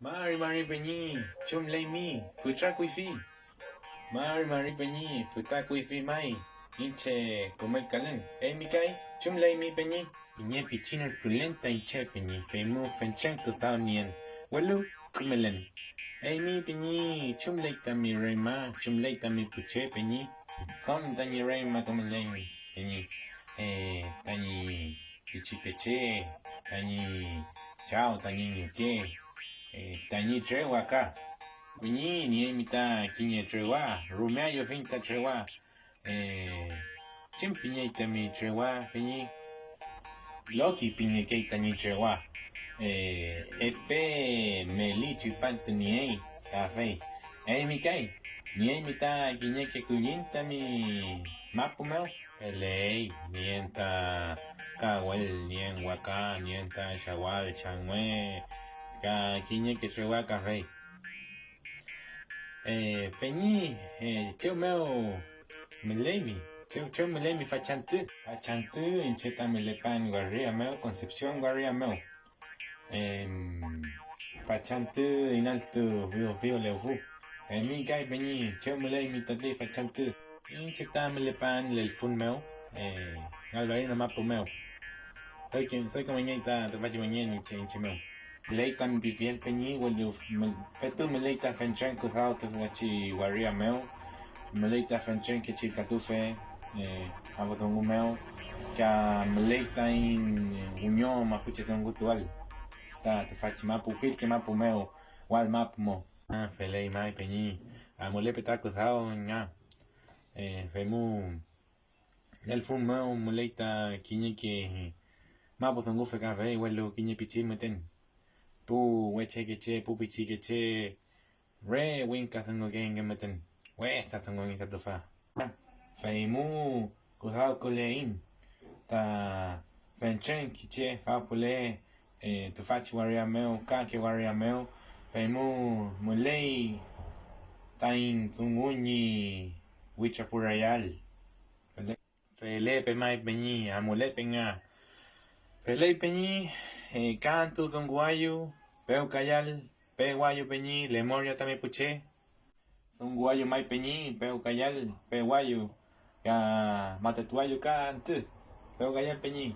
Mari Peñi, chum lei mi, futra kuifi. Mari Peñi, futa kuifi mai. Inche comer calen. Mi kai, chum lei mi Peñi. Iñe pichino culenta inche Peñi. Femu fenchan kutao nien. Welu, kumelen. Mi Peñi, chum lei tami reima, chum lei tami puche Peñi. Con tani reima kumelen Peñi. Tani pichipeche, tani chao, tani nyuke. Tani trewa ka. Vini ni emita kinye trewa. Rumea yo finta trewa. Chimpiña itami trewa. Vini. Loki piñe que tani trewa. Epe meli chipante ni ei. Café. Mi kai. Ni emita kinye que kuyinta mi mapumeo. Pelei. Nienta kawel. Nien waka. Nienta shawal. Changwe. Kinye que trewa café. Peñi, cheu meu melemi, cheu melemi fachantu incheta melepan guarria meu, Concepción guarria meu. Fachantu inaltu vio leufu. Mi gai peñi, cheu melemi tati fachantu. Incheta melepan lel fun meu, galvarino mapu meu. Soy como ñaita, te fachi mañana inche meu. Leita mi pifiel peñi, bueno, petu me leita fenchan kuzao te wachi waria meu, me leita fenchan que chilcatufe, abotongu meu, que me leita in unión mapuche tongu tual, te fachi mapu fil que mapu meu, wal mapu mo, felei mai peñi, mole peta kuzao ña, femu, el fun meu me leita kiñe que mapu tongu fe café, bueno, kiñe pichi meten. Pu weche que pu pichi que re win kazango gang meten we kazango ngi katufa feimu kuzao kolein ta fenchen kiche fa pule tu fachi waria meu ka ke waria meu feimu mulei tain zunguni wicha purayal fele pe mai peñi amule peña fele peñi canto zunguayu peu cayal pe guayo peñi lemoria también puché zunguayu mai peñi peu cayal pe guayo ya matetuayo canto peu cayal peñi